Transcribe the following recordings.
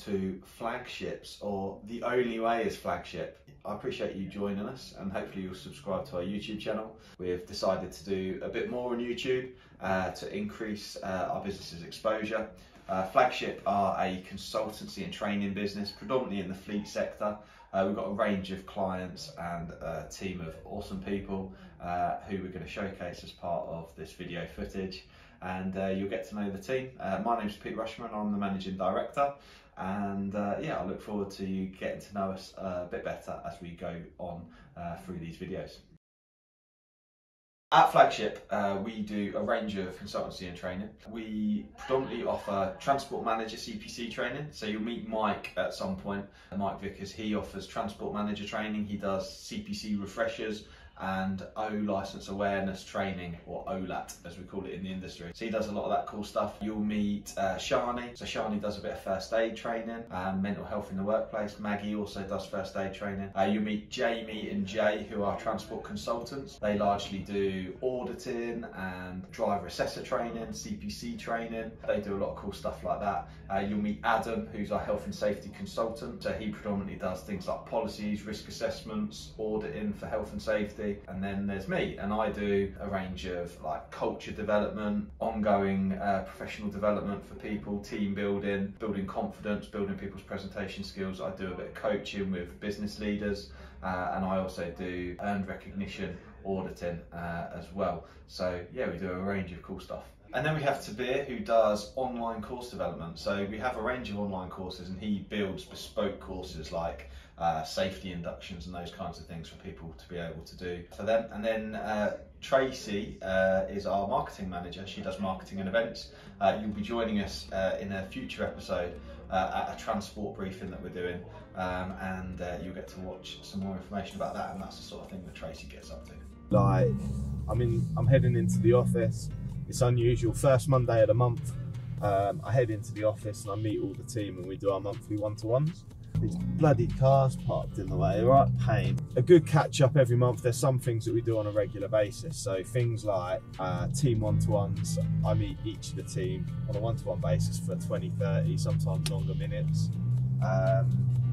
to Flagships, or the only way is Flagship. I appreciate you joining us, and hopefully you'll subscribe to our YouTube channel. We've decided to do a bit more on YouTube to increase our business's exposure. Flagship are a consultancy and training business, predominantly in the fleet sector. We've got a range of clients and a team of awesome people who we're going to showcase as part of this video footage, and you'll get to know the team. My name's Pete Rushman, I'm the Managing Director, and yeah, I look forward to you getting to know us a bit better as we go on through these videos. At Flagship, we do a range of consultancy and training. We predominantly offer transport manager CPC training, so you'll meet Mike at some point. Mike Vickers, he offers transport manager training, he does CPC refreshers and O license awareness training, or OLAT as we call it in the industry. So he does a lot of that cool stuff. You'll meet Shani. So Shani does a bit of first aid training, mental health in the workplace. Maggie also does first aid training. You'll meet Jamie and Jay, who are transport consultants. They largely do auditing and driver assessor training, CPC training. They do a lot of cool stuff like that. You'll meet Adam, who's our health and safety consultant. So he predominantly does things like policies, risk assessments, auditing for health and safety. And then there's me, and I do a range of like culture development, ongoing professional development for people, team building, building confidence, building people's presentation skills. I do a bit of coaching with business leaders, and I also do earned recognition auditing as well. So yeah, we do a range of cool stuff. And then we have Tabir, who does online course development. So we have a range of online courses, and he builds bespoke courses like safety inductions and those kinds of things for people to be able to do for them. And then Tracy is our marketing manager. She does marketing and events. You'll be joining us in a future episode at a transport briefing that we're doing, and you'll get to watch some more information about that, and that's the sort of thing that Tracy gets up to. Like, I'm heading into the office. It's unusual, first Monday of the month. I head into the office and I meet all the team, and we do our monthly one-to-ones. These bloody cars parked in the way, right pain. A good catch up every month. There's some things that we do on a regular basis. So things like team one-to-ones. I meet each of the team on a one-to-one basis for 20, 30, sometimes longer minutes.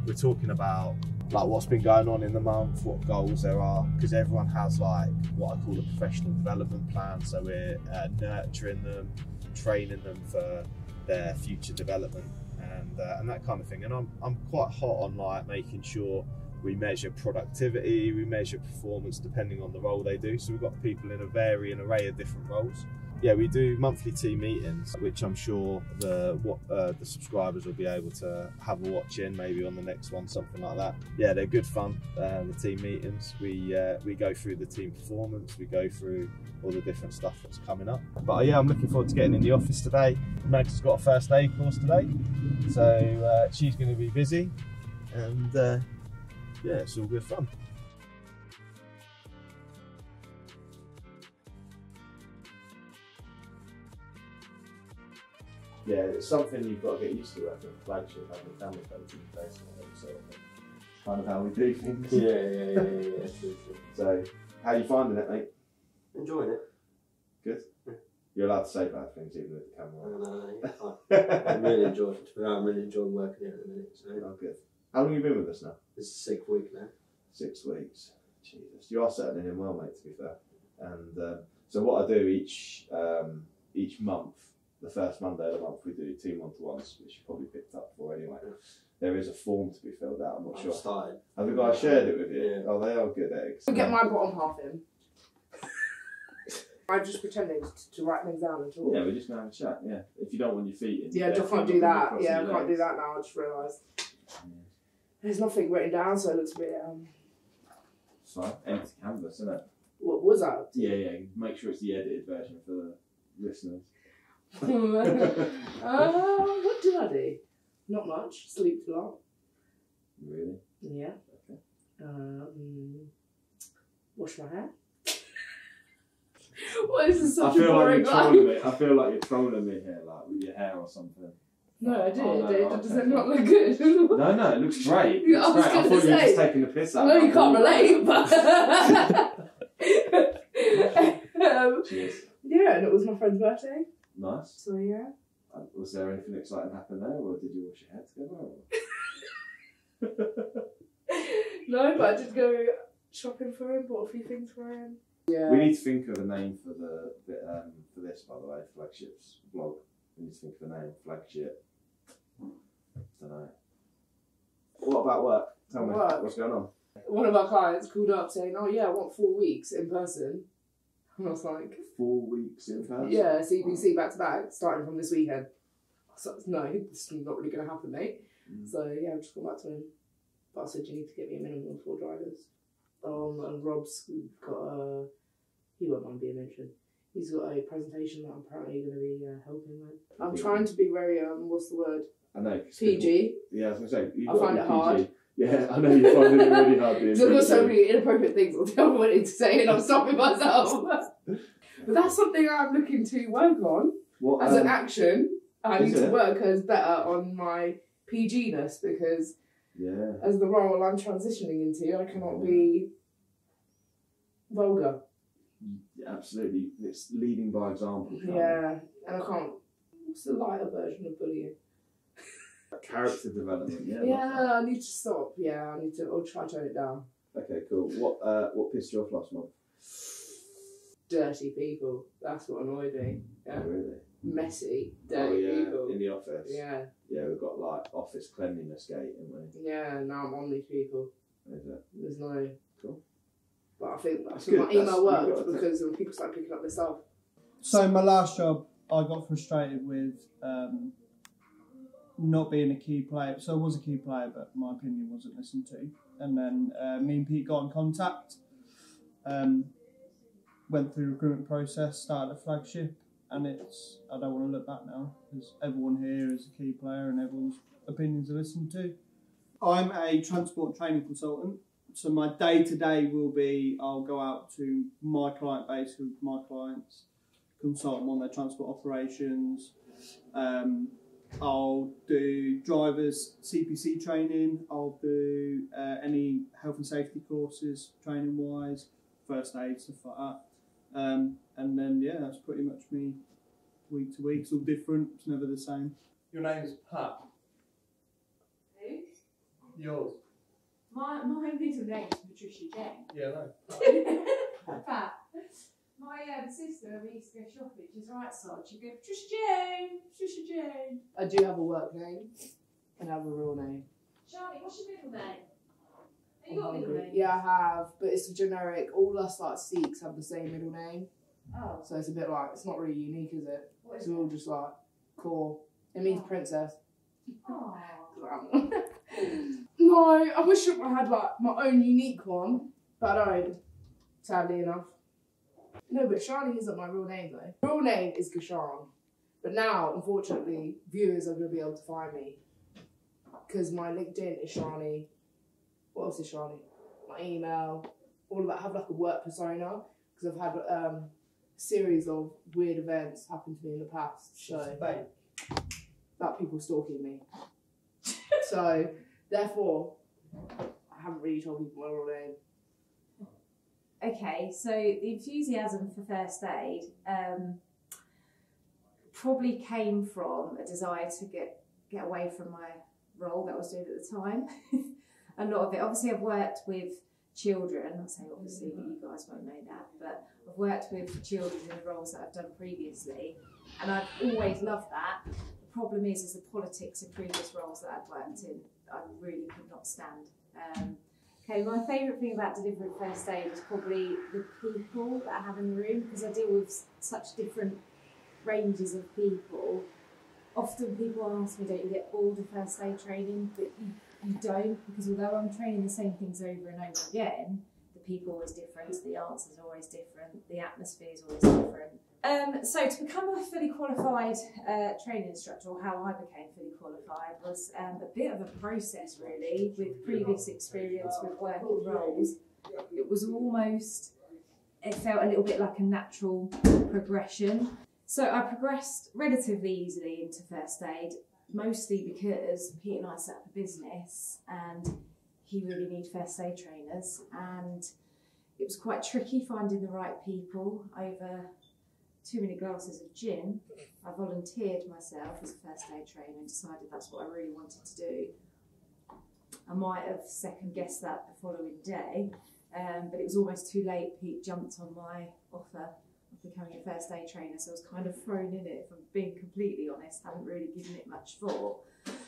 We're talking about like what's been going on in the month, what goals there are, because everyone has like what I call a professional development plan. So we're nurturing them, training them for their future development, and that kind of thing. And I'm quite hot on like making sure we measure productivity, we measure performance depending on the role they do. So we've got people in a varying array of different roles. Yeah, we do monthly team meetings, which I'm sure the subscribers will be able to have a watch in, maybe on the next one, something like that. Yeah, they're good fun, the team meetings. We go through the team performance, we go through all the different stuff that's coming up. But yeah, I'm looking forward to getting in the office today. Max has got a first aid course today, so she's going to be busy, and yeah, it's all good fun. Yeah, it's something you've got to get used to working at Flagship, having a camera phone in the face, so kind of how we do things. Yeah, true. So, how are you finding it, mate? Enjoying it. Good? Yeah. You're allowed to say bad things even with the camera. No, I'm really enjoying it. I'm really enjoying working here at the minute. So. Oh, good. How long have you been with us now? This is the 6th week now. 6 weeks. Jesus. You are settling in well, mate, to be fair. And so what I do each month, the first Monday of the month, we do team one-to-ones, which you probably picked up for anyway. Yeah. There is a form to be filled out, I'm not sure. Started. Have the guys shared it with you? Yeah. Oh, they are good eggs. I'll get my bottom half in. I'm just pretending to write things down and talk. Yeah, we're just going to have a chat, yeah. If you don't want your feet in. Yeah, I can't do that. Yeah, I can't do that now, I just realised. Yeah. There's nothing written down, so it looks a bit... It's fine. Empty canvas, isn't it? What was that? Yeah. Make sure it's the edited version for the listeners. What did I do? Not much. Slept a lot. Really? Yeah. Okay. Wash my hair. What is this such I feel a boring like you're trolling me. I feel like you're trolling me here, like with your hair or something. No, I did. Oh, no, Does it not look good? No, it looks great. It looks great. I thought you were just taking the piss out. I know you can't relate, but Cheers. yeah, and it was my friend's birthday. Nice. So yeah. Was there anything exciting happen there, or did you wash your hair together? No, but I did go shopping for him, bought a few things for him. Yeah. We need to think of a name for for this, by the way, Flagship's blog. We need to think of a name, Flagship. Don't know. What about work? Tell me, what's going on? One of our clients called up saying, "Oh yeah, I want 4 weeks in person." And I was like, 4 weeks in person? Yeah, CPC back to back, starting from this weekend. So no, this is not really going to happen, mate. So yeah, I've just gone back to him. But I said, you need to get me a minimum of 4 drivers. And Rob's got he won't mind being mentioned. He's got a presentation that I'm apparently going to be helping with. I'm trying to be very, what's the word? I know. PG. Yeah, I was going to say. I find it hard. Yeah, I know you find it really hard. Because I've got so many inappropriate things I'm wanting to say and I'm stopping myself. But that's something I'm looking to work on as an action. I need to work as better on my PG-ness because as the role I'm transitioning into, I cannot be vulgar. Absolutely. It's leading by example. Yeah, and I can't. What's the lighter version of bullying? Character development, Yeah, I need to stop. Yeah, I need to. I'll try to tone it down. Okay, cool. What pissed you off last month? Dirty people. That's what annoyed me. Yeah. Oh, really? Messy, dirty people. In the office. Yeah. Yeah, we've got like office cleanliness gate, haven't we? Yeah, now I'm on these people. Is it? There's no. Cool. But I think my good. email worked because when people start picking up their stuff. So my last job, I got frustrated with not being a key player. So I was a key player, but my opinion wasn't listened to. And then me and Pete got in contact, went through the recruitment process, started a Flagship, and I don't want to look back now because everyone here is a key player and everyone's opinions are listened to. I'm a transport training consultant. So my day-to-day will be, I'll go out to my client base with my clients, consult them on their transport operations. I'll do drivers CPC training. I'll do any health and safety courses training-wise, first aid, stuff like that. And then, yeah, that's pretty much me week to week. It's all different. It's never the same. Your name's Pat. Who? Yours. My middle name is Patricia Jane. Yeah, no. Pat. My sister, we used to go shopping. She's right side. She'd go, Patricia Jane, Patricia Jane. I do have a work name and I have a real name. Charlie, what's your middle name? Have you got a middle name? Yeah, I have, but it's a generic. All us like Sikhs have the same middle name. Oh. So it's a bit like, it's not really unique, is it? What is It's all just like core. It means princess. Oh. No, I wish I had like my own unique one, but I don't, sadly enough. No, but Shani isn't my real name though. Real name is Gashan, but now unfortunately viewers are going to be able to find me because my LinkedIn is Shani. What else is Shani? My email, all of that. I have like a work persona because I've had a series of weird events happen to me in the past. So that people stalking me. So therefore, I haven't really told people my real name. Okay, so the enthusiasm for first aid probably came from a desire to get away from my role that I was doing at the time. A lot of it, obviously I've worked with children, I'm not saying obviously that you guys won't know that, but I've worked with children in the roles that I've done previously, and I've always loved that. The problem is the politics in previous roles that I've worked in, I really could not stand. Okay, my favourite thing about delivering first aid is probably the people that I have in the room, because I deal with such different ranges of people. Often people ask me, don't you get bored of first aid training? But you don't, because although I'm training the same things over and over again, the people are always different, the answers are always different, the atmosphere is always different. So to become a fully qualified training instructor, or how I became fully qualified, was a bit of a process really, with previous experience with working roles. It was almost, it felt a little bit like a natural progression. So I progressed relatively easily into first aid, mostly because Pete and I set up a business and he really needed first aid trainers, and it was quite tricky finding the right people over too many glasses of gin, I volunteered myself as a first aid trainer and decided that's what I really wanted to do. I might have second guessed that the following day, but it was almost too late. Pete jumped on my offer of becoming a first aid trainer, so I was kind of thrown in it, if I'm being completely honest. I hadn't really given it much thought.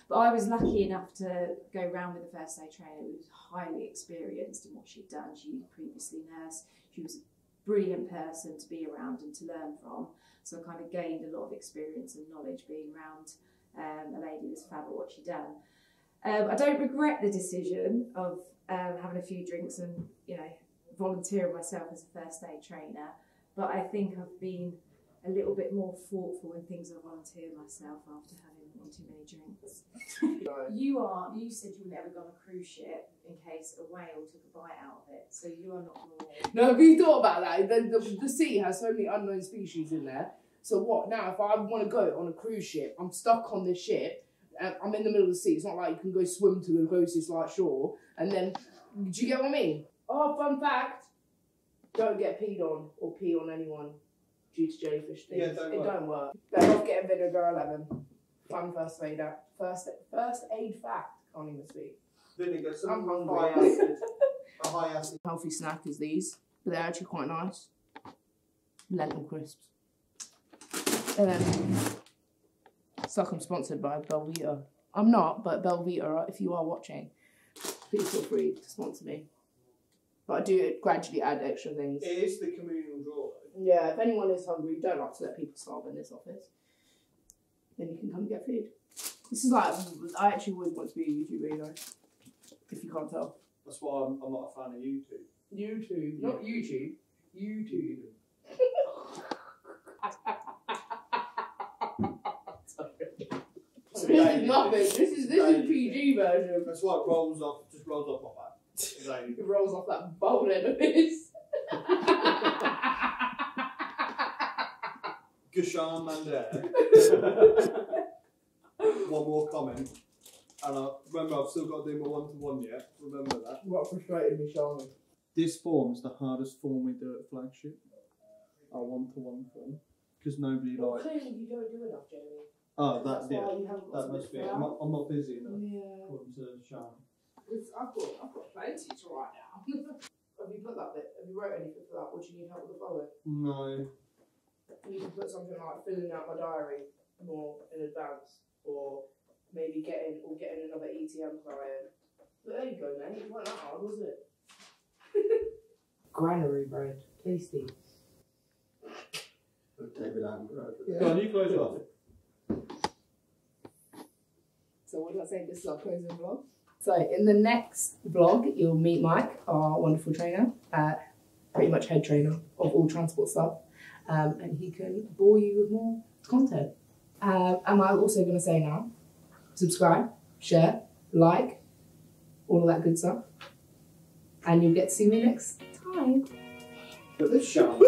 But I was lucky enough to go round with a first aid trainer who was highly experienced in what she'd done. She'd previously nursed. She was a brilliant person to be around and to learn from. So I kind of gained a lot of experience and knowledge being around a lady who was fab at what she'd done. I don't regret the decision of having a few drinks and, you know, volunteering myself as a first aid trainer, but I think I've been a little bit more thoughtful in things I volunteered myself after having one too many drinks. You said you were never going on a cruise ship in case a whale took a bite out of it, so you are not normal. No, have you thought about that? The sea has so many unknown species in there. So what now? If I want to go on a cruise ship, I'm stuck on this ship. I'm in the middle of the sea. It's not like you can go swim to the closest like shore. And then, do you get what I mean? Oh, fun fact: don't get peed on or pee on anyone due to jellyfish things. Yeah, it don't work. Better off getting vinegar 11. Fun first aid fact. Can't even speak. Vinegar, I'm some hungry. high acid. A high acid. Healthy snack is these, but they're actually quite nice. Lentil crisps. It's like I'm sponsored by Belvita. I'm not, but Belvita, if you are watching, please feel free to sponsor me. But I do gradually add extra things. It is the communal draw. Yeah, if anyone is hungry, you don't like to let people starve in this office, then you can come and get food. This is like, I actually always want to be a YouTuber, you know, if you can't tell. That's why I'm not a fan of YouTube. YouTube, not YouTube. YouTube. This is nothing. This is PG version. That's why it rolls off. Just rolls off like that. It rolls off that bold end of his. Gushan Mandare. One more comment. And I remember I've still got to do my one-to-one yet. Remember that. What frustrated me, Charlie? This form's the hardest form we do at Flagship. Our one-to-one form. Because nobody Well, likes... clearly you don't do enough, Jamie. Oh, That's that, yeah. why you haven't got That must be it. it. I'm not busy enough. Yeah. According to Sean. I've got plenty to write down. Have you put that bit? Have you wrote anything for that? Or do you need help with the following? No. You can put something like filling out my diary more in advance, or maybe getting another ETM client. But there you go, mate. It wasn't that hard, was it? Granary bread, tasty. David Attenborough. Yeah. Go on, you close it off. So what did I say? This is our closing vlog. So in the next vlog, you'll meet Mike, our wonderful trainer, pretty much head trainer of all transport stuff, and he can bore you with more content. And I'm also going to say now, subscribe, share, like, all of that good stuff, and you'll get to see me next time. But this Sean.